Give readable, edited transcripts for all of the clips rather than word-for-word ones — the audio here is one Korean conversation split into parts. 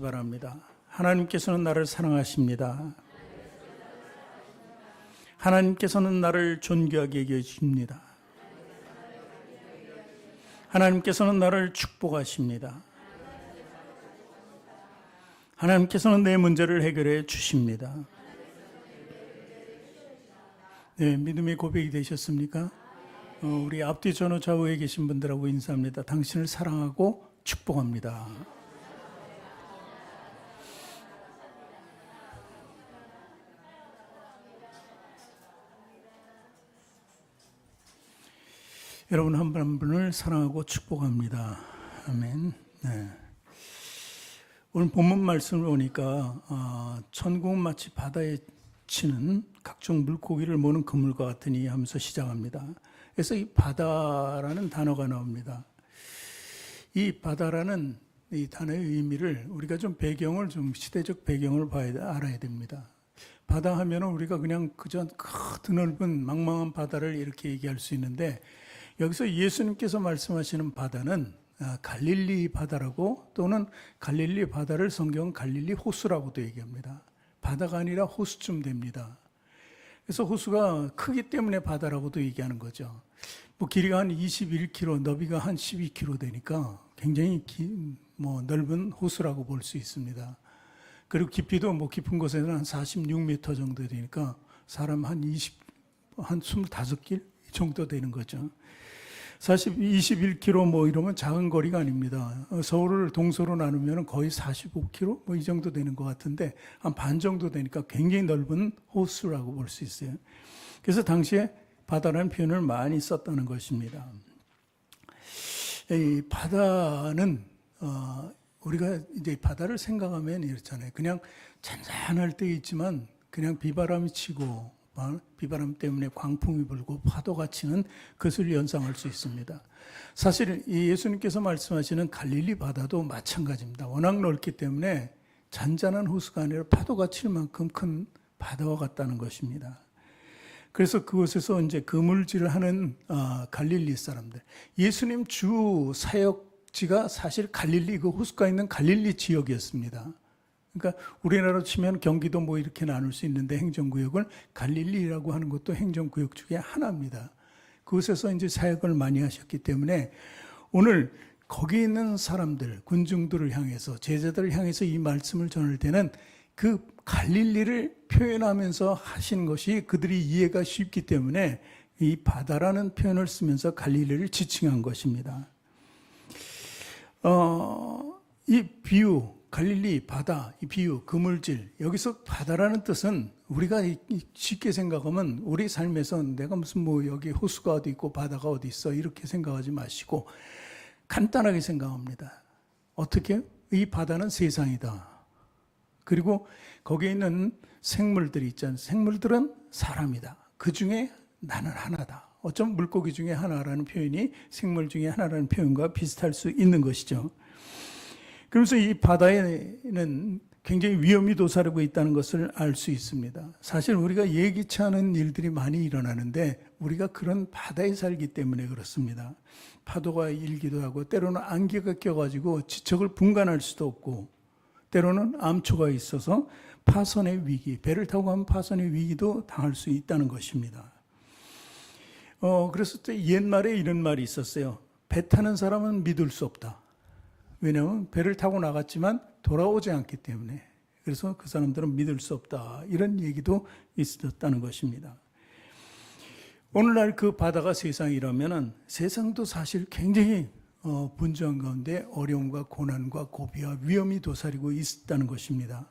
바랍니다. 하나님께서는 나를 사랑하십니다. 하나님께서는 나를 존귀하게 여기십니다. 하나님께서는 나를 축복하십니다. 하나님께서는 내 문제를 해결해 주십니다. 네, 믿음의 고백이 되셨습니까? 우리 앞뒤 전후 좌우에 계신 분들하고 인사합니다. 당신을 사랑하고 축복합니다. 여러분 한 분 한 분을 사랑하고 축복합니다. 아멘. 네. 오늘 본문 말씀을 보니까 천국은 마치 바다에 치는 각종 물고기를 모는 그물과 같으니 하면서 시작합니다. 그래서 이 바다라는 단어가 나옵니다. 이 바다라는 이 단어의 의미를 우리가 좀 시대적 배경을 알아야 됩니다. 바다 하면은 우리가 그냥 그저 드넓은 망망한 바다를 이렇게 얘기할 수 있는데, 여기서 예수님께서 말씀하시는 바다는 갈릴리 바다라고, 또는 갈릴리 바다를 성경은 갈릴리 호수라고도 얘기합니다. 바다가 아니라 호수쯤 됩니다. 그래서 호수가 크기 때문에 바다라고도 얘기하는 거죠. 뭐 길이가 한 21km, 너비가 한 12km 되니까 굉장히 넓은 호수라고 볼 수 있습니다. 그리고 깊이도 깊은 곳에는 한 46m 정도 되니까 사람 한 25길 정도 되는 거죠. 사실 21km 이러면 작은 거리가 아닙니다. 서울을 동서로 나누면 거의 45km 이 정도 되는 것 같은데, 한 반 정도 되니까 굉장히 넓은 호수라고 볼 수 있어요. 그래서 당시에 바다라는 표현을 많이 썼다는 것입니다. 이 바다는 우리가 이제 바다를 생각하면 이렇잖아요. 그냥 잔잔할 때 있지만 그냥 비바람이 치고 비바람 때문에 광풍이 불고 파도가 치는 그것을 연상할 수 있습니다. 사실 이 예수님께서 말씀하시는 갈릴리 바다도 마찬가지입니다. 워낙 넓기 때문에 잔잔한 호수가 아니라 파도가 칠 만큼 큰 바다와 같다는 것입니다. 그래서 그곳에서 이제 그물질을 하는 갈릴리 사람들, 예수님 주 사역지가 사실 갈릴리, 그 호수가 있는 갈릴리 지역이었습니다. 그러니까 우리나라로 치면 경기도 이렇게 나눌 수 있는데, 행정구역을 갈릴리라고 하는 것도 행정구역 중에 하나입니다. 그곳에서 이제 사역을 많이 하셨기 때문에 오늘 거기 있는 사람들, 군중들을 향해서, 제자들을 향해서 이 말씀을 전할 때는 그 갈릴리를 표현하면서 하신 것이 그들이 이해가 쉽기 때문에 이 바다라는 표현을 쓰면서 갈릴리를 지칭한 것입니다. 이 비유, 갈릴리, 바다, 이 비유, 그물질, 여기서 바다라는 뜻은 우리가 쉽게 생각하면 우리 삶에서 내가 무슨 여기 호수가 어디 있고 바다가 어디 있어 이렇게 생각하지 마시고 간단하게 생각합니다. 어떻게? 이 바다는 세상이다. 그리고 거기에 있는 생물들이 있잖아요. 생물들은 사람이다. 그 중에 나는 하나다. 어쩜 물고기 중에 하나라는 표현이 생물 중에 하나라는 표현과 비슷할 수 있는 것이죠. 그러면서 이 바다에는 굉장히 위험이 도사리고 있다는 것을 알 수 있습니다. 사실 우리가 예기치 않은 일들이 많이 일어나는데 우리가 그런 바다에 살기 때문에 그렇습니다. 파도가 일기도 하고, 때로는 안개가 껴가지고 지척을 분간할 수도 없고, 때로는 암초가 있어서 파손의 위기, 배를 타고 가면 파손의 위기도 당할 수 있다는 것입니다. 그래서 또 옛말에 이런 말이 있었어요. 배 타는 사람은 믿을 수 없다. 왜냐하면 배를 타고 나갔지만 돌아오지 않기 때문에. 그래서 그 사람들은 믿을 수 없다. 이런 얘기도 있었다는 것입니다. 오늘날 그 바다가 세상이라면 세상도 사실 굉장히 분주한 가운데 어려움과 고난과 고비와 위험이 도사리고 있다는 것입니다.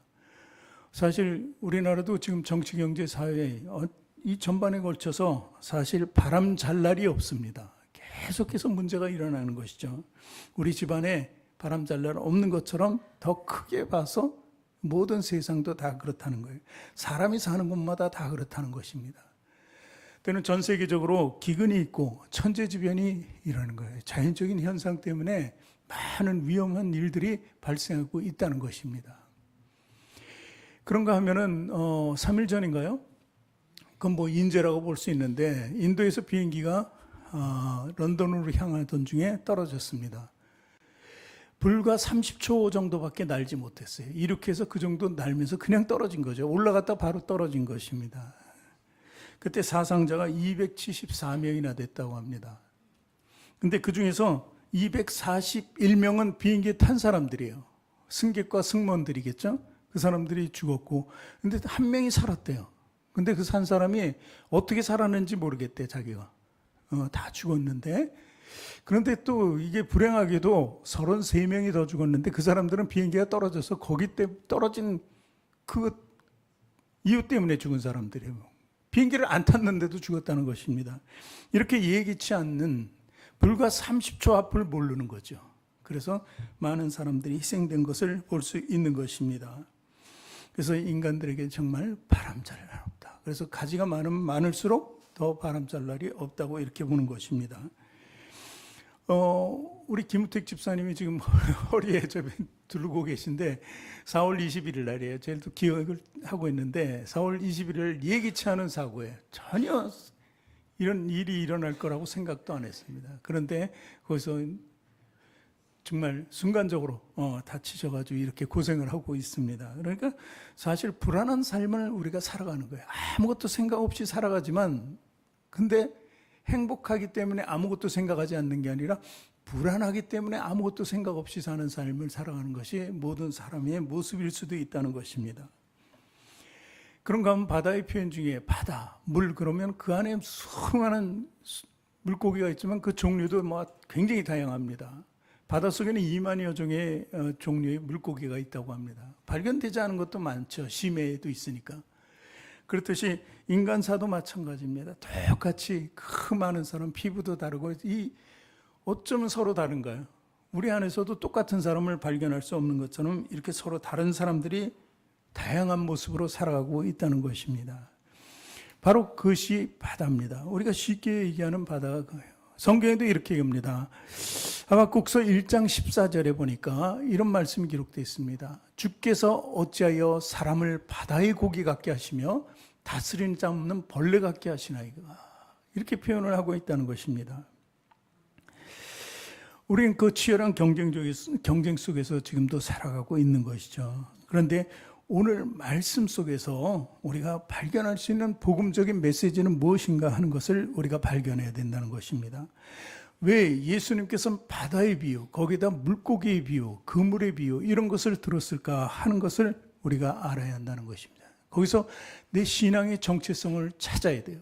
사실 우리나라도 지금 정치, 경제, 사회 이 전반에 걸쳐서 사실 바람 잘 날이 없습니다. 계속해서 문제가 일어나는 것이죠. 우리 집안에 바람 잘 날 없는 것처럼 더 크게 봐서 모든 세상도 다 그렇다는 거예요. 사람이 사는 곳마다 다 그렇다는 것입니다. 때는 전 세계적으로 기근이 있고 천재지변이 일어나는 거예요. 자연적인 현상 때문에 많은 위험한 일들이 발생하고 있다는 것입니다. 그런가 하면은 3일 전인가요? 그건 인재라고 볼 수 있는데, 인도에서 비행기가 런던으로 향하던 중에 떨어졌습니다. 불과 30초 정도밖에 날지 못했어요. 이렇게 해서 그 정도 날면서 그냥 떨어진 거죠. 올라갔다 바로 떨어진 것입니다. 그때 사상자가 274명이나 됐다고 합니다. 근데 그 중에서 241명은 비행기에 탄 사람들이에요. 승객과 승무원들이겠죠? 그 사람들이 죽었고, 근데 한 명이 살았대요. 근데 그 산 사람이 어떻게 살았는지 모르겠대, 자기가. 다 죽었는데. 그런데 또 이게 불행하게도 33명이 더 죽었는데 그 사람들은 비행기가 떨어져서 거기 때 떨어진 그 이유 때문에 죽은 사람들이에요. 비행기를 안 탔는데도 죽었다는 것입니다. 이렇게 예기치 않는 불과 30초 앞을 모르는 거죠. 그래서 많은 사람들이 희생된 것을 볼 수 있는 것입니다. 그래서 인간들에게 정말 바람잘 날 없다. 그래서 가지가 많으면 많을수록 더 바람잘 날이 없다고 이렇게 보는 것입니다. 우리 김우택 집사님이 지금 허리에 두르고 계신데 4월 21일 날이에요. 제일 또 기억을 하고 있는데 4월 21일 예기치 않은 사고에 전혀 이런 일이 일어날 거라고 생각도 안 했습니다. 그런데 거기서 정말 순간적으로 다치셔가지고 이렇게 고생을 하고 있습니다. 그러니까 사실 불안한 삶을 우리가 살아가는 거예요. 아무것도 생각 없이 살아가지만 근데 행복하기 때문에 아무것도 생각하지 않는 게 아니라 불안하기 때문에 아무것도 생각 없이 사는 삶을 살아가는 것이 모든 사람의 모습일 수도 있다는 것입니다. 그런가 하면 바다의 표현 중에 바다, 물 그러면 그 안에 수많은 물고기가 있지만 그 종류도 굉장히 다양합니다. 바닷속에는 2만여 종의 종류의 물고기가 있다고 합니다. 발견되지 않은 것도 많죠. 심해에도 있으니까. 그렇듯이 인간사도 마찬가지입니다. 똑같이 그 많은 사람, 피부도 다르고 어쩌면 서로 다른가요? 우리 안에서도 똑같은 사람을 발견할 수 없는 것처럼 이렇게 서로 다른 사람들이 다양한 모습으로 살아가고 있다는 것입니다. 바로 그것이 바다입니다. 우리가 쉽게 얘기하는 바다가 그거예요. 성경에도 이렇게 얘기합니다. 하박국서 1장 14절에 보니까 이런 말씀이 기록되어 있습니다. 주께서 어찌하여 사람을 바다의 고기 같게 하시며 다스리는 자 없는 벌레 같게 하시나이까. 이렇게 표현을 하고 있다는 것입니다. 우리는 그 치열한 경쟁 속에서 지금도 살아가고 있는 것이죠. 그런데 오늘 말씀 속에서 우리가 발견할 수 있는 복음적인 메시지는 무엇인가 하는 것을 우리가 발견해야 된다는 것입니다. 왜 예수님께서는 바다의 비유, 거기다 물고기의 비유, 그물의 비유 이런 것을 들었을까 하는 것을 우리가 알아야 한다는 것입니다. 거기서 내 신앙의 정체성을 찾아야 돼요.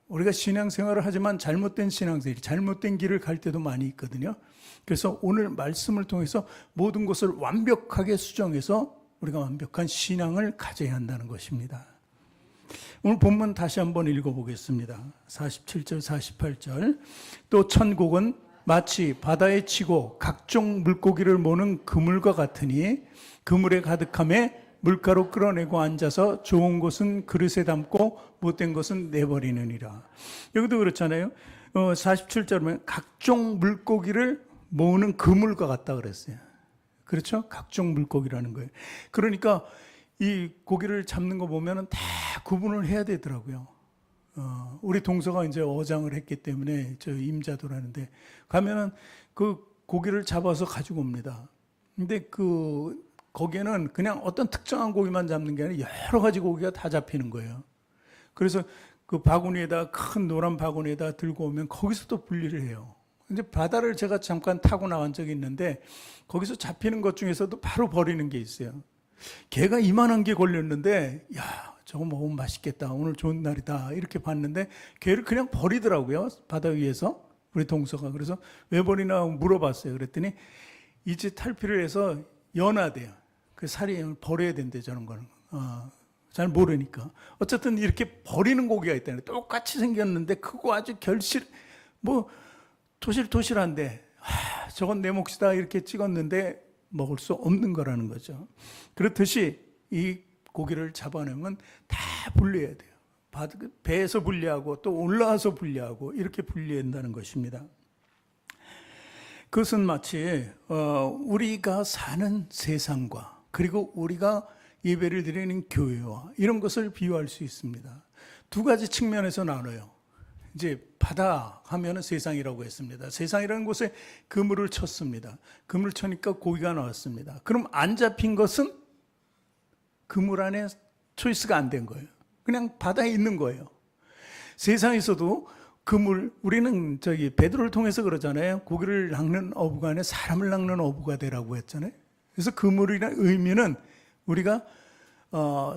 우리가 신앙생활을 하지만 잘못된 신앙생활, 잘못된 길을 갈 때도 많이 있거든요. 그래서 오늘 말씀을 통해서 모든 것을 완벽하게 수정해서 우리가 완벽한 신앙을 가져야 한다는 것입니다. 오늘 본문 다시 한번 읽어보겠습니다. 47절, 48절. 또 천국은 마치 바다에 치고 각종 물고기를 모는 그물과 같으니 그물에 가득함에 물가로 끌어내고 앉아서 좋은 것은 그릇에 담고 못된 것은 내버리느니라. 여기도 그렇잖아요. 47절에 각종 물고기를 모으는 그물과 같다 그랬어요. 그렇죠? 각종 물고기라는 거예요. 그러니까 이 고기를 잡는 거 보면은 다 구분을 해야 되더라고요. 우리 동서가 이제 어장을 했기 때문에 저 임자도라는데 가면은 그 고기를 잡아서 가지고 옵니다. 근데 거기에는 그냥 어떤 특정한 고기만 잡는 게 아니라 여러 가지 고기가 다 잡히는 거예요. 그래서 그 바구니에다 큰 노란 바구니에다 들고 오면 거기서 또 분리를 해요. 근데 바다를 제가 잠깐 타고 나간 적이 있는데 거기서 잡히는 것 중에서도 바로 버리는 게 있어요. 개가 이만한 게 걸렸는데 야 저거 먹으면 맛있겠다. 오늘 좋은 날이다. 이렇게 봤는데 개를 그냥 버리더라고요. 바다 위에서 우리 동서가. 그래서 왜 버리나 물어봤어요. 그랬더니 이제 탈피를 해서 연화돼요. 그 살이 버려야 된대 저런 거는. 잘 모르니까. 어쨌든 이렇게 버리는 고기가 있다는 거예요. 똑같이 생겼는데 크고 아주 토실토실한데 저건 내 몫이다 이렇게 찍었는데 먹을 수 없는 거라는 거죠. 그렇듯이 이 고기를 잡아내면 다 분리해야 돼요. 배에서 분리하고 또 올라와서 분리하고 이렇게 분리한다는 것입니다. 그것은 마치 우리가 사는 세상과 그리고 우리가 예배를 드리는 교회와 이런 것을 비유할 수 있습니다. 두 가지 측면에서 나눠요. 이제 바다 하면은 세상이라고 했습니다. 세상이라는 곳에 그물을 쳤습니다. 그물을 쳐니까 고기가 나왔습니다. 그럼 안 잡힌 것은 그물 안에 초이스가 안 된 거예요. 그냥 바다에 있는 거예요. 세상에서도 그물, 우리는 베드로를 통해서 그러잖아요. 고기를 낚는 어부가 아니라 사람을 낚는 어부가 되라고 했잖아요. 그래서 그물이라는 의미는 우리가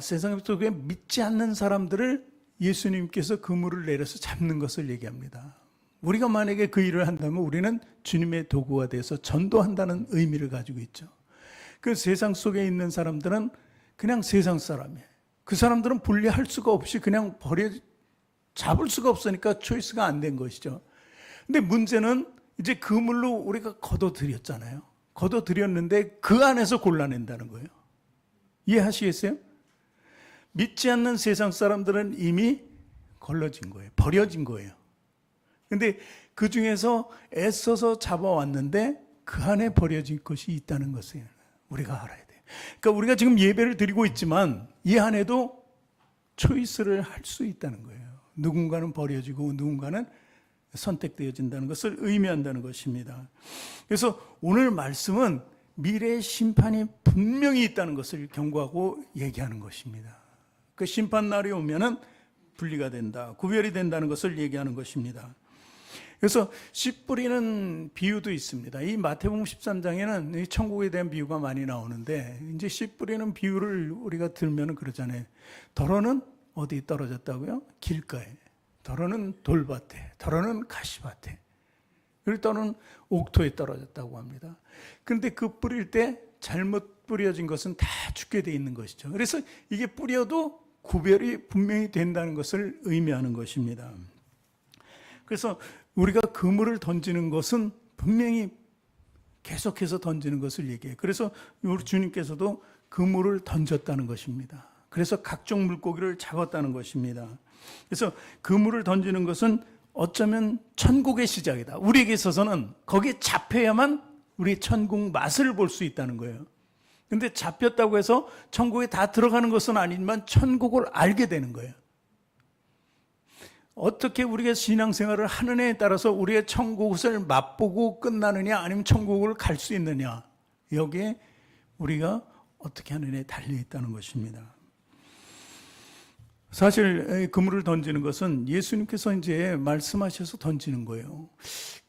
세상 속에 믿지 않는 사람들을 예수님께서 그물을 내려서 잡는 것을 얘기합니다. 우리가 만약에 그 일을 한다면 우리는 주님의 도구가 돼서 전도한다는 의미를 가지고 있죠. 그 세상 속에 있는 사람들은 그냥 세상 사람이에요. 그 사람들은 분리할 수가 없이 그냥 잡을 수가 없으니까 초이스가 안 된 것이죠. 근데 문제는 이제 그물로 우리가 걷어들였잖아요. 걷어들였는데 그 안에서 골라낸다는 거예요. 이해하시겠어요? 믿지 않는 세상 사람들은 이미 걸러진 거예요. 버려진 거예요. 근데 그 중에서 애써서 잡아왔는데 그 안에 버려진 것이 있다는 것을 우리가 알아야 돼요. 그러니까 우리가 지금 예배를 드리고 있지만 이 안에도 초이스를 할 수 있다는 거예요. 누군가는 버려지고 누군가는 선택되어진다는 것을 의미한다는 것입니다. 그래서 오늘 말씀은 미래의 심판이 분명히 있다는 것을 경고하고 얘기하는 것입니다. 그 심판날이 오면은 분리가 된다, 구별이 된다는 것을 얘기하는 것입니다. 그래서 씨 뿌리는 비유도 있습니다. 이 마태복음 13장에는 천국에 대한 비유가 많이 나오는데 이제 씨 뿌리는 비유를 우리가 들면은 그러잖아요. 덜어는 어디 떨어졌다고요? 길가에. 덜어는 돌밭에. 덜어는 가시밭에. 그리고 또는 옥토에 떨어졌다고 합니다. 그런데 그 뿌릴 때 잘못 뿌려진 것은 다 죽게 돼 있는 것이죠. 그래서 이게 뿌려도 구별이 분명히 된다는 것을 의미하는 것입니다. 그래서 우리가 그물을 던지는 것은 분명히 계속해서 던지는 것을 얘기해요. 그래서 우리 주님께서도 그물을 던졌다는 것입니다. 그래서 각종 물고기를 잡았다는 것입니다. 그래서 그물을 던지는 것은 어쩌면 천국의 시작이다. 우리에게 있어서는 거기에 잡혀야만 우리 천국 맛을 볼 수 있다는 거예요. 근데 잡혔다고 해서 천국에 다 들어가는 것은 아니지만 천국을 알게 되는 거예요. 어떻게 우리가 신앙생활을 하느냐에 따라서 우리의 천국을 맛보고 끝나느냐 아니면 천국을 갈 수 있느냐, 여기에 우리가 어떻게 하느냐에 달려있다는 것입니다. 사실 그물을 던지는 것은 예수님께서 이제 말씀하셔서 던지는 거예요.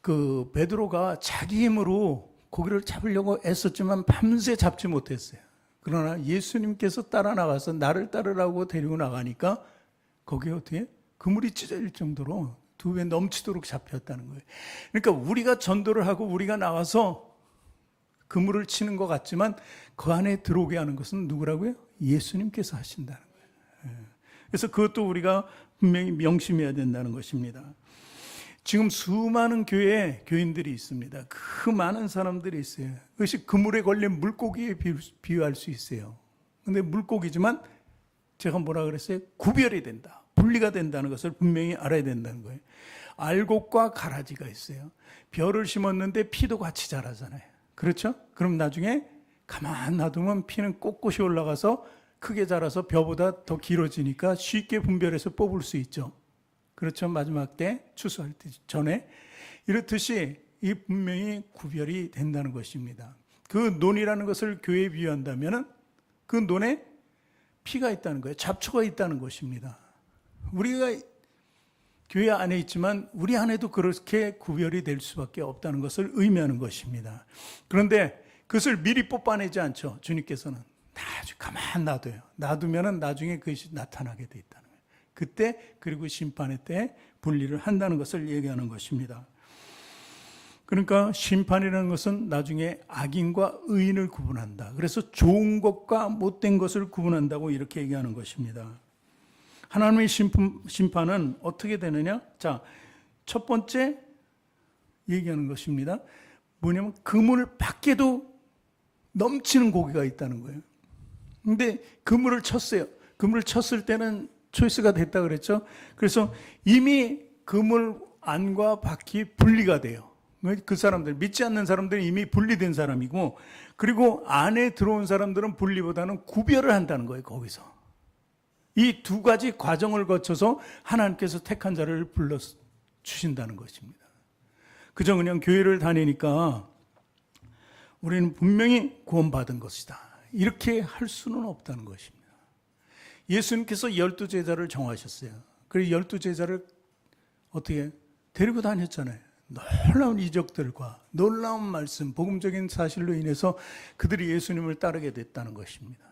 그 베드로가 자기 힘으로 고기를 잡으려고 애썼지만 밤새 잡지 못했어요. 그러나 예수님께서 따라 나가서 나를 따르라고 데리고 나가니까 거기에 어떻게 그물이 찢어질 정도로 2배 넘치도록 잡혔다는 거예요. 그러니까 우리가 전도를 하고 우리가 나와서 그물을 치는 것 같지만 그 안에 들어오게 하는 것은 누구라고요? 예수님께서 하신다는 거예요. 그래서 그것도 우리가 분명히 명심해야 된다는 것입니다. 지금 수많은 교회에 교인들이 있습니다. 그 많은 사람들이 있어요. 그것이 그물에 걸린 물고기에 비유할 수 있어요. 그런데 물고기지만 제가 뭐라 그랬어요? 구별이 된다, 분리가 된다는 것을 분명히 알아야 된다는 거예요. 알곡과 가라지가 있어요. 벼를 심었는데 피도 같이 자라잖아요. 그렇죠? 그럼 나중에 가만 놔두면 피는 꼿꼿이 올라가서 크게 자라서 벼보다 더 길어지니까 쉽게 분별해서 뽑을 수 있죠. 그렇죠? 마지막 때 추수할 때 전에. 이렇듯이 이 분명히 구별이 된다는 것입니다. 그 논이라는 것을 교회에 비유한다면 그 논에 피가 있다는 거예요. 잡초가 있다는 것입니다. 우리가 교회 안에 있지만 우리 안에도 그렇게 구별이 될 수밖에 없다는 것을 의미하는 것입니다. 그런데 그것을 미리 뽑아내지 않죠. 주님께서는 아주 가만 놔둬요. 놔두면 나중에 그것이 나타나게 돼 있다는 거예요. 그때 그리고 심판의 때 분리를 한다는 것을 얘기하는 것입니다. 그러니까 심판이라는 것은 나중에 악인과 의인을 구분한다. 그래서 좋은 것과 못된 것을 구분한다고 이렇게 얘기하는 것입니다. 하나님의 심판은 어떻게 되느냐? 자, 첫 번째 얘기하는 것입니다. 뭐냐면 그물 밖에도 넘치는 고기가 있다는 거예요. 근데 그물을 쳤어요. 그물을 쳤을 때는 초이스가 됐다 그랬죠. 그래서 이미 그물 안과 밖이 분리가 돼요. 그 사람들, 믿지 않는 사람들은 이미 분리된 사람이고, 그리고 안에 들어온 사람들은 분리보다는 구별을 한다는 거예요. 거기서 이 두 가지 과정을 거쳐서 하나님께서 택한 자를 주신다는 것입니다. 그저 그냥 교회를 다니니까 우리는 분명히 구원받은 것이다, 이렇게 할 수는 없다는 것입니다. 예수님께서 12제자를 정하셨어요. 그래서 12제자를 어떻게 데리고 다녔잖아요. 놀라운 이적들과 놀라운 말씀, 복음적인 사실로 인해서 그들이 예수님을 따르게 됐다는 것입니다.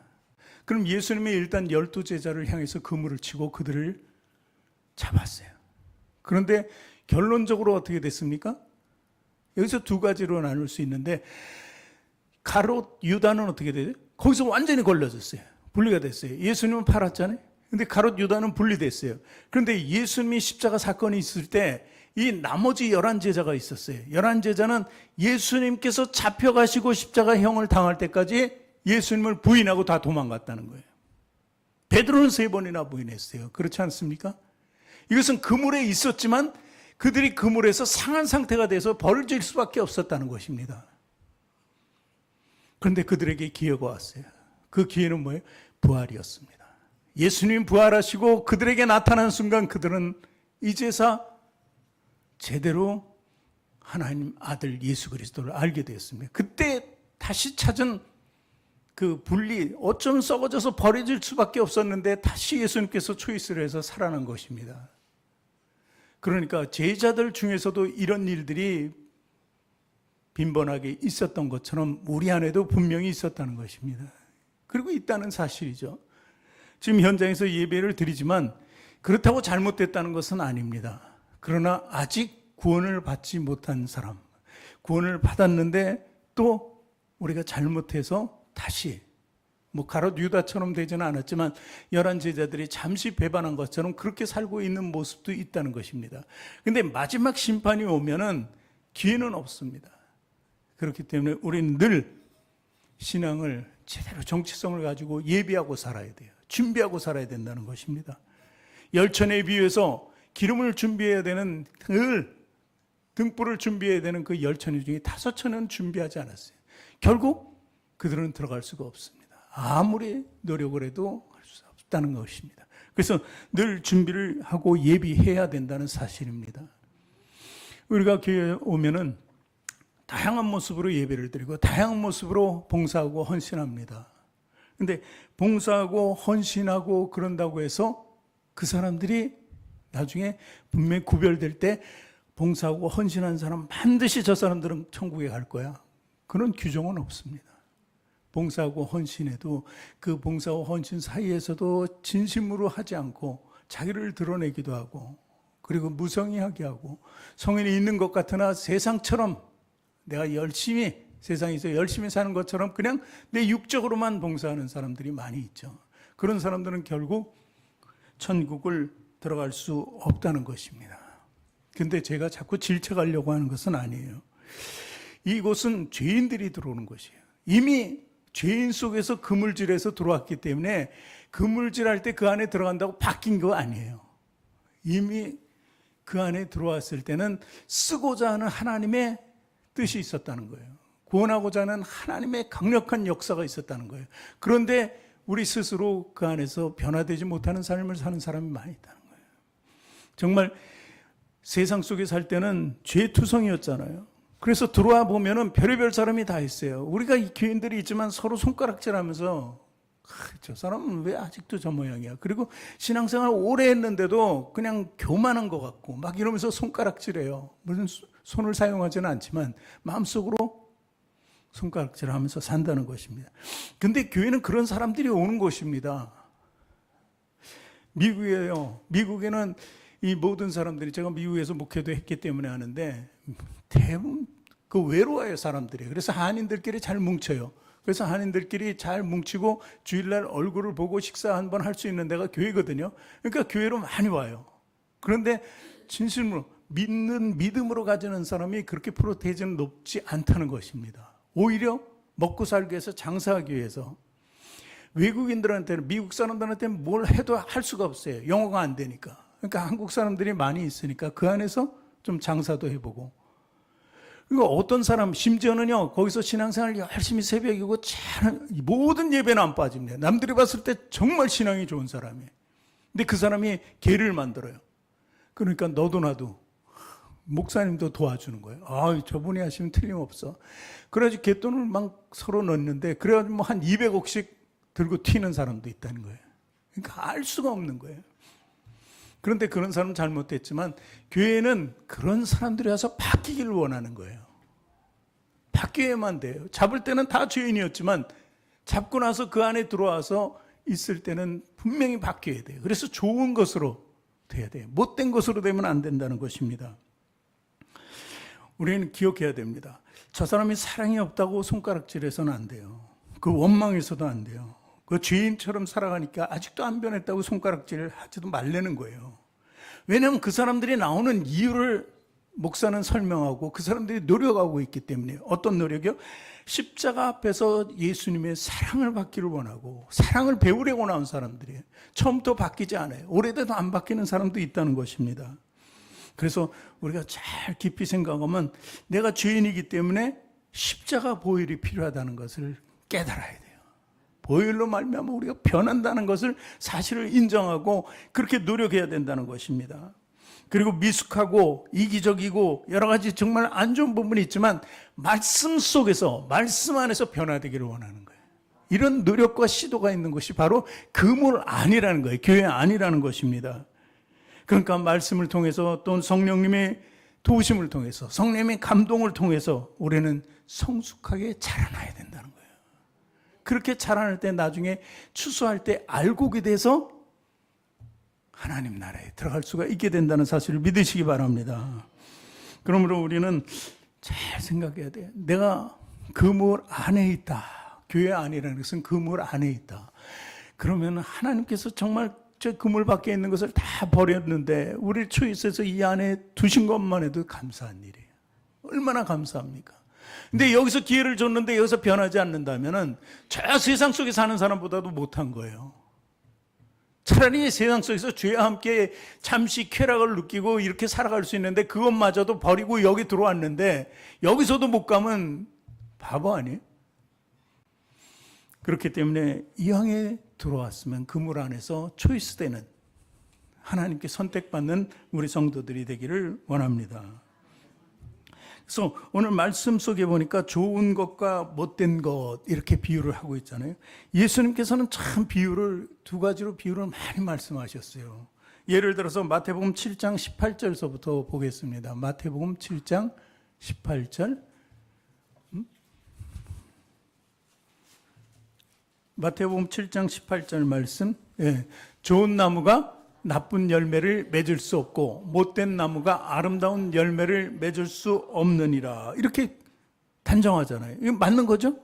그럼 예수님이 일단 12제자를 향해서 그물을 치고 그들을 잡았어요. 그런데 결론적으로 어떻게 됐습니까? 여기서 두 가지로 나눌 수 있는데, 가롯 유다는 어떻게 되죠? 거기서 완전히 걸려졌어요. 분리가 됐어요. 예수님은 팔았잖아요. 근데 가롯 유다는 분리됐어요. 그런데 예수님이 십자가 사건이 있을 때 이 나머지 11제자가 있었어요. 11제자는 예수님께서 잡혀가시고 십자가형을 당할 때까지 예수님을 부인하고 다 도망갔다는 거예요. 베드로는 3번이나 부인했어요. 그렇지 않습니까? 이것은 그물에 있었지만 그들이 그물에서 상한 상태가 돼서 벌어질 수밖에 없었다는 것입니다. 그런데 그들에게 기회가 왔어요. 그 기회는 뭐예요? 부활이었습니다. 예수님이 부활하시고 그들에게 나타난 순간 그들은 이제서 제대로 하나님 아들 예수 그리스도를 알게 되었습니다. 그때 다시 찾은 그 분리, 어쩜 썩어져서 버려질 수밖에 없었는데 다시 예수님께서 초이스를 해서 살아난 것입니다. 그러니까 제자들 중에서도 이런 일들이 빈번하게 있었던 것처럼 우리 안에도 분명히 있었다는 것입니다. 그리고 있다는 사실이죠. 지금 현장에서 예배를 드리지만 그렇다고 잘못됐다는 것은 아닙니다. 그러나 아직 구원을 받지 못한 사람, 구원을 받았는데 또 우리가 잘못해서 다시, 가롯 유다처럼 되지는 않았지만 11제자들이 잠시 배반한 것처럼 그렇게 살고 있는 모습도 있다는 것입니다. 그런데 마지막 심판이 오면은 기회는 없습니다. 그렇기 때문에 우리는 늘 신앙을 제대로 정체성을 가지고 예비하고 살아야 돼요. 준비하고 살아야 된다는 것입니다. 열천에 비유해서 기름을 준비해야 되는, 늘 등불을 준비해야 되는 그 열천 중에 5천은 준비하지 않았어요. 결국 그들은 들어갈 수가 없습니다. 아무리 노력을 해도 할 수 없다는 것입니다. 그래서 늘 준비를 하고 예비해야 된다는 사실입니다. 우리가 교회에 오면은 다양한 모습으로 예배를 드리고 다양한 모습으로 봉사하고 헌신합니다. 근데 봉사하고 헌신하고 그런다고 해서 그 사람들이 나중에 분명히 구별될 때 봉사하고 헌신한 사람 반드시 저 사람들은 천국에 갈 거야, 그런 규정은 없습니다. 봉사하고 헌신해도 그 봉사와 헌신 사이에서도 진심으로 하지 않고 자기를 드러내기도 하고, 그리고 무성의하게 하고, 성인이 있는 것 같으나 세상처럼 내가 열심히, 세상에서 열심히 사는 것처럼 그냥 내 육적으로만 봉사하는 사람들이 많이 있죠. 그런 사람들은 결국 천국을 들어갈 수 없다는 것입니다. 근데 제가 자꾸 질책하려고 하는 것은 아니에요. 이곳은 죄인들이 들어오는 것이에요. 이미 죄인 속에서 그물질에서 들어왔기 때문에 그물질할 때 그 안에 들어간다고 바뀐 거 아니에요. 이미 그 안에 들어왔을 때는 쓰고자 하는 하나님의 뜻이 있었다는 거예요. 구원하고자 하는 하나님의 강력한 역사가 있었다는 거예요. 그런데 우리 스스로 그 안에서 변화되지 못하는 삶을 사는 사람이 많이 있다는 거예요. 정말 세상 속에 살 때는 죄투성이었잖아요. 그래서 들어와 보면은 별의별 사람이 다 있어요. 우리가 이 교인들이 있지만 서로 손가락질하면서 저 사람은 왜 아직도 저 모양이야. 그리고 신앙생활 오래 했는데도 그냥 교만한 것 같고 막 이러면서 손가락질해요. 무슨 손을 사용하지는 않지만 마음속으로 손가락질하면서 산다는 것입니다. 근데 교회는 그런 사람들이 오는 곳입니다. 미국에는 이 모든 사람들이, 제가 미국에서 목회도 했기 때문에 아는데 대부분 그 외로워요, 사람들이. 그래서 한인들끼리 잘 뭉쳐요. 그래서 한인들끼리 잘 뭉치고 주일날 얼굴을 보고 식사 한번 할 수 있는 데가 교회거든요. 그러니까 교회로 많이 와요. 그런데 진심으로 믿음으로 가지는 사람이 그렇게 프로테이지는 높지 않다는 것입니다. 오히려 먹고 살기 위해서, 장사하기 위해서, 외국인들한테는, 미국 사람들한테는 뭘 해도 할 수가 없어요. 영어가 안 되니까. 그러니까 한국 사람들이 많이 있으니까 그 안에서 좀 장사도 해보고. 그러니까 어떤 사람, 심지어는요, 거기서 신앙생활 열심히 새벽이고 모든 예배는 안 빠집니다. 남들이 봤을 때 정말 신앙이 좋은 사람이에요. 근데 그 사람이 개를 만들어요. 그러니까 너도 나도 목사님도 도와주는 거예요. 아, 저분이 하시면 틀림없어. 그래가지고 갯돈을 막 서로 넣는데, 그래가지고 뭐 한 200억씩 들고 튀는 사람도 있다는 거예요. 그러니까 알 수가 없는 거예요. 그런데 그런 사람은 잘못됐지만, 교회는 그런 사람들이 와서 바뀌기를 원하는 거예요. 바뀌어야만 돼요. 잡을 때는 다 죄인이었지만, 잡고 나서 그 안에 들어와서 있을 때는 분명히 바뀌어야 돼요. 그래서 좋은 것으로 돼야 돼요. 못된 것으로 되면 안 된다는 것입니다. 우리는 기억해야 됩니다. 저 사람이 사랑이 없다고 손가락질해서는 안 돼요. 그 원망해서도 안 돼요. 그 죄인처럼 살아가니까 아직도 안 변했다고 손가락질을 하지도 말라는 거예요. 왜냐하면 그 사람들이 나오는 이유를 목사는 설명하고 그 사람들이 노력하고 있기 때문에. 어떤 노력이요? 십자가 앞에서 예수님의 사랑을 받기를 원하고 사랑을 배우려고 나온 사람들이에요. 처음부터 바뀌지 않아요. 오래돼도 안 바뀌는 사람도 있다는 것입니다. 그래서 우리가 잘 깊이 생각하면 내가 죄인이기 때문에 십자가 보혈이 필요하다는 것을 깨달아야 돼요. 보혈로 말미암아 우리가 변한다는 것을 사실을 인정하고 그렇게 노력해야 된다는 것입니다. 그리고 미숙하고 이기적이고 여러 가지 정말 안 좋은 부분이 있지만 말씀 속에서, 말씀 안에서 변화되기를 원하는 거예요. 이런 노력과 시도가 있는 것이 바로 그물 안이라는 거예요. 교회 안이라는 것입니다. 그러니까 말씀을 통해서 또 성령님의 도우심을 통해서, 성령님의 감동을 통해서 우리는 성숙하게 자라나야 된다는 거예요. 그렇게 자라날 때 나중에 추수할 때 알곡이 돼서 하나님 나라에 들어갈 수가 있게 된다는 사실을 믿으시기 바랍니다. 그러므로 우리는 잘 생각해야 돼요. 내가 그물 안에 있다. 교회 안이라는 것은 그물 안에 있다. 그러면 하나님께서 정말 저 그물 밖에 있는 것을 다 버렸는데 우리를 초이스해서 이 안에 두신 것만 해도 감사한 일이에요. 얼마나 감사합니까? 근데 여기서 기회를 줬는데 여기서 변하지 않는다면은 저 세상 속에 사는 사람보다도 못한 거예요. 차라리 세상 속에서 죄와 함께 잠시 쾌락을 느끼고 이렇게 살아갈 수 있는데 그것마저도 버리고 여기 들어왔는데 여기서도 못 가면 바보 아니에요? 그렇기 때문에 이왕에 들어왔으면 그물 안에서 초이스되는, 하나님께 선택받는 우리 성도들이 되기를 원합니다. 그래서 오늘 말씀 속에 보니까 좋은 것과 못된 것 이렇게 비유를 하고 있잖아요. 예수님께서는 참 비유를 두 가지로 비유를 많이 말씀하셨어요. 예를 들어서 마태복음 7장 18절서부터 보겠습니다. 마태복음 7장 18절. 마태복음 7장 18절 말씀. 예. 좋은 나무가 나쁜 열매를 맺을 수 없고 못된 나무가 아름다운 열매를 맺을 수 없느니라. 이렇게 단정하잖아요. 이거 맞는 거죠?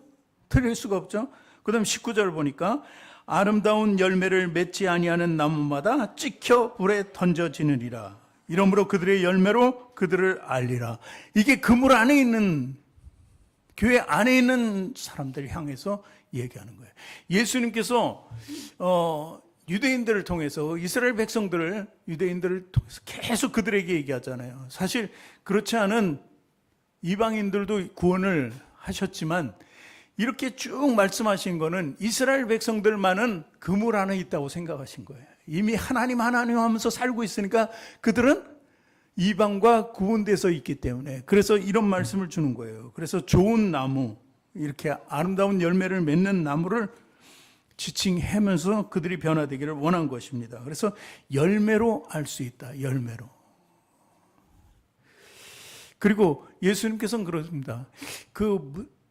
틀릴 수가 없죠? 그 다음 19절 보니까 아름다운 열매를 맺지 아니하는 나무마다 찍혀 불에 던져지느니라. 이러므로 그들의 열매로 그들을 알리라. 이게 그물 안에 있는, 교회 안에 있는 사람들을 향해서 얘기하는 거예요. 예수님께서 유대인들을 통해서, 이스라엘 백성들을, 유대인들을 통해서 계속 그들에게 얘기하잖아요. 사실 그렇지 않은 이방인들도 구원을 하셨지만 이렇게 쭉 말씀하신 거는 이스라엘 백성들만은 그물 안에 있다고 생각하신 거예요. 이미 하나님 하면서 살고 있으니까 그들은 이방과 구분돼서 있기 때문에, 그래서 이런 말씀을 주는 거예요. 그래서 좋은 나무, 이렇게 아름다운 열매를 맺는 나무를 지칭하면서 그들이 변화되기를 원한 것입니다. 그래서 열매로 알 수 있다. 열매로. 그리고 예수님께서는 그렇습니다.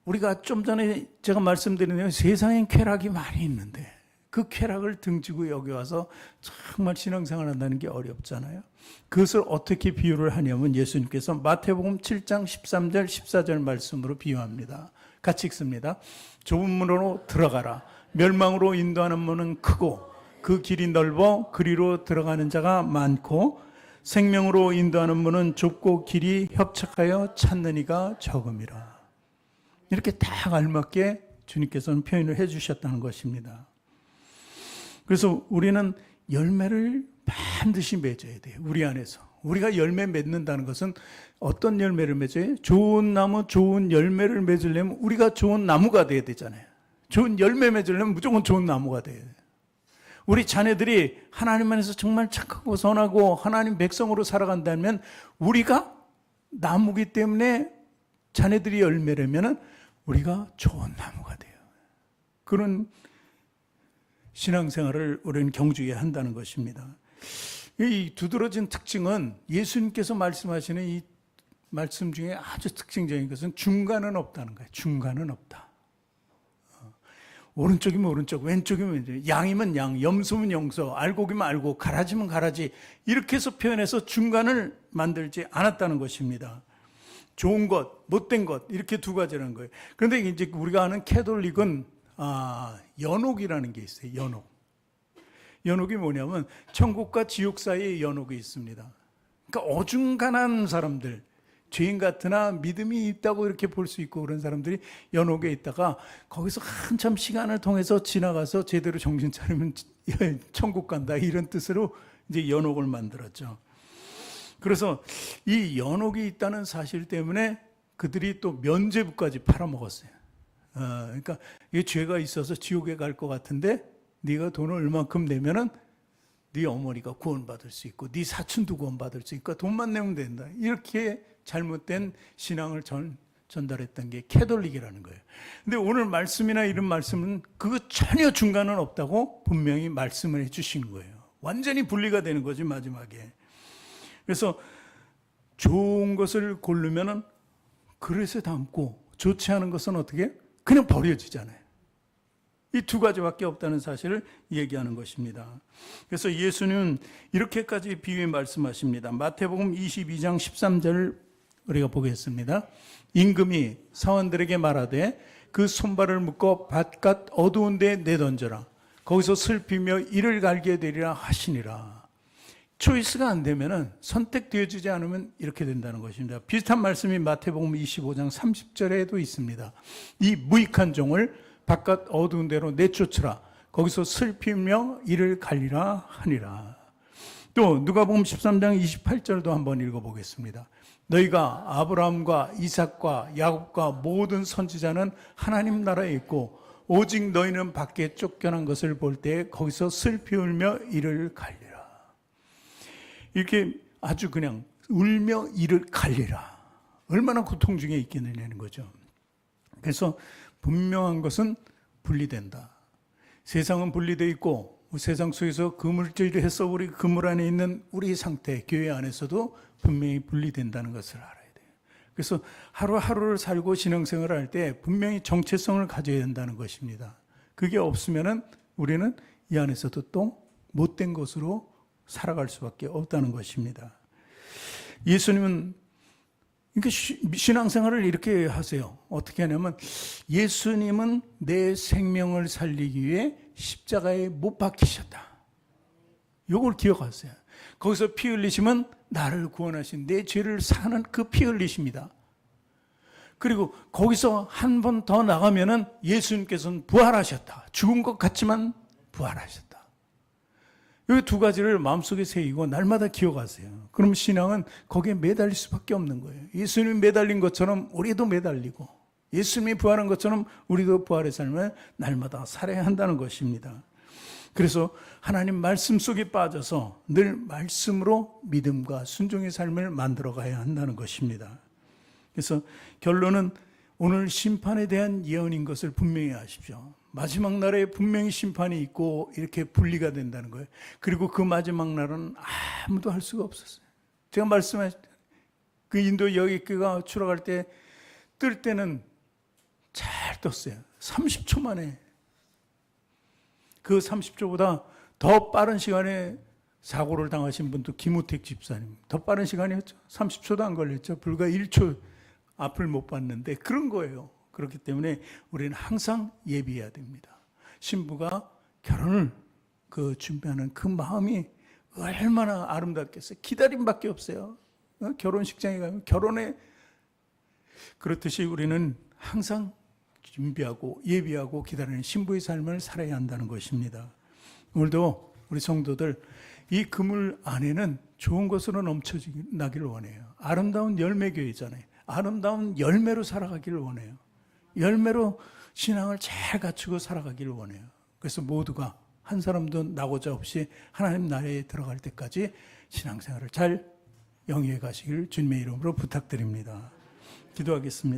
우리가 좀 전에 제가 말씀드린 대로 세상엔 쾌락이 많이 있는데 그 쾌락을 등지고 여기 와서 정말 신앙생활 한다는 게 어렵잖아요. 그것을 어떻게 비유를 하냐면 예수님께서 마태복음 7장 13절 14절 말씀으로 비유합니다. 같이 읽습니다. 좁은 문으로 들어가라. 멸망으로 인도하는 문은 크고 그 길이 넓어 그리로 들어가는 자가 많고 생명으로 인도하는 문은 좁고 길이 협착하여 찾는 이가 적음이라. 이렇게 딱 알맞게 주님께서는 표현을 해주셨다는 것입니다. 그래서 우리는 열매를 반드시 맺어야 돼요. 우리 안에서. 우리가 열매 맺는다는 것은 어떤 열매를 맺어요? 좋은 나무, 좋은 열매를 맺으려면 우리가 좋은 나무가 돼야 되잖아요. 좋은 열매 맺으려면 무조건 좋은 나무가 돼야 돼요. 우리 자녀들이 하나님 안에서 정말 착하고 선하고 하나님 백성으로 살아간다면 우리가 나무기 때문에 자네들이 열매라면은 우리가 좋은 나무가 돼요. 그런 신앙생활을 우리는 경주해야 한다는 것입니다. 이 두드러진 특징은 예수님께서 말씀하시는 이 말씀 중에 아주 특징적인 것은 중간은 없다는 거예요. 중간은 없다. 오른쪽이면 오른쪽, 왼쪽이면 왼쪽, 양이면 양, 염소면 염소, 알곡이면 알곡, 가라지면 가라지, 이렇게 해서 표현해서 중간을 만들지 않았다는 것입니다. 좋은 것, 못된 것, 이렇게 두 가지라는 거예요. 그런데 이제 우리가 아는 캐톨릭은 연옥이라는 게 있어요. 연옥. 연옥이 뭐냐면 천국과 지옥 사이에 연옥이 있습니다. 그러니까 어중간한 사람들, 죄인 같으나 믿음이 있다고 이렇게 볼 수 있고 그런 사람들이 연옥에 있다가 거기서 한참 시간을 통해서 지나가서 제대로 정신 차리면 천국 간다, 이런 뜻으로 이제 연옥을 만들었죠. 그래서 이 연옥이 있다는 사실 때문에 그들이 또 면죄부까지 팔아먹었어요. 그러니까 이 죄가 있어서 지옥에 갈 것 같은데 네가 돈을 얼만큼 내면은 네 어머니가 구원받을 수 있고 네 사촌도 구원받을 수 있고 돈만 내면 된다, 이렇게 잘못된 신앙을 전달했던 게 캐톨릭이라는 거예요. 근데 오늘 말씀이나 이런 말씀은 그거 전혀 중간은 없다고 분명히 말씀을 해 주시는 거예요. 완전히 분리가 되는 거지 마지막에. 그래서 좋은 것을 고르면은 그릇에 담고 좋지 않은 것은 어떻게? 그냥 버려지잖아요. 이 두 가지밖에 없다는 사실을 얘기하는 것입니다. 그래서 예수님은 이렇게까지 비유에 말씀하십니다. 마태복음 22장 13절을 우리가 보겠습니다. 임금이 사원들에게 말하되 그 손발을 묶어 바깥 어두운 데 내던져라. 거기서 슬피며 이를 갈게 되리라 하시니라. 초이스가 안 되면은, 선택되어지지 않으면 이렇게 된다는 것입니다. 비슷한 말씀이 마태복음 25장 30절에도 있습니다. 이 무익한 종을 바깥 어두운 데로 내쫓으라. 거기서 슬피며 이를 갈리라 하니라. 또 누가복음 13장 28절도 한번 읽어보겠습니다. 너희가 아브라함과 이삭과 야곱과 모든 선지자는 하나님 나라에 있고 오직 너희는 밖에 쫓겨난 것을 볼 때 거기서 슬피 울며 이를 갈리라. 이렇게 아주 그냥 울며 이를 갈리라. 얼마나 고통 중에 있겠느냐는 거죠. 그래서 분명한 것은 분리된다. 세상은 분리되어 있고 세상 속에서 그물질을 해서 우리 그물 안에 있는 우리 상태, 교회 안에서도 분명히 분리된다는 것을 알아야 돼요. 그래서 하루하루를 살고 신앙생활을 할 때 분명히 정체성을 가져야 된다는 것입니다. 그게 없으면은 우리는 이 안에서도 또 못된 것으로 살아갈 수밖에 없다는 것입니다. 예수님은 그러니까 신앙생활을 이렇게 하세요. 어떻게 하냐면 예수님은 내 생명을 살리기 위해 십자가에 못 박히셨다. 이걸 기억하세요. 거기서 피 흘리시면 나를 구원하신 내 죄를 사는 그 피 흘리십니다. 그리고 거기서 한 번 더 나가면은 예수님께서는 부활하셨다. 죽은 것 같지만 부활하셨다. 이 두 가지를 마음속에 새기고 날마다 기억하세요. 그럼 신앙은 거기에 매달릴 수밖에 없는 거예요. 예수님이 매달린 것처럼 우리도 매달리고 예수님이 부활한 것처럼 우리도 부활의 삶을 날마다 살아야 한다는 것입니다. 그래서 하나님 말씀 속에 빠져서 늘 말씀으로 믿음과 순종의 삶을 만들어가야 한다는 것입니다. 그래서 결론은 오늘 심판에 대한 예언인 것을 분명히 아십시오. 마지막 날에 분명히 심판이 있고 이렇게 분리가 된다는 거예요. 그리고 그 마지막 날은 아무도 할 수가 없었어요. 제가 말씀하신 그 인도 여객기가 추락할 때 뜰 때는 잘 떴어요. 30초 만에. 그 30초보다 더 빠른 시간에 사고를 당하신 분도 김우택 집사님. 더 빠른 시간이었죠. 30초도 안 걸렸죠. 불과 1초 앞을 못 봤는데 그런 거예요. 그렇기 때문에 우리는 항상 예비해야 됩니다. 신부가 결혼을 준비하는 그 마음이 얼마나 아름답겠어요. 기다림밖에 없어요. 결혼식장에 가면 결혼에 그렇듯이 우리는 항상 준비하고 예비하고 기다리는 신부의 삶을 살아야 한다는 것입니다. 오늘도 우리 성도들 이 그물 안에는 좋은 것으로 넘쳐나기를 원해요. 아름다운 열매교회잖아요. 아름다운 열매로 살아가기를 원해요. 열매로 신앙을 잘 갖추고 살아가기를 원해요. 그래서 모두가 한 사람도 나고자 없이 하나님 나라에 들어갈 때까지 신앙생활을 잘 영위해 가시길 주님의 이름으로 부탁드립니다. 기도하겠습니다.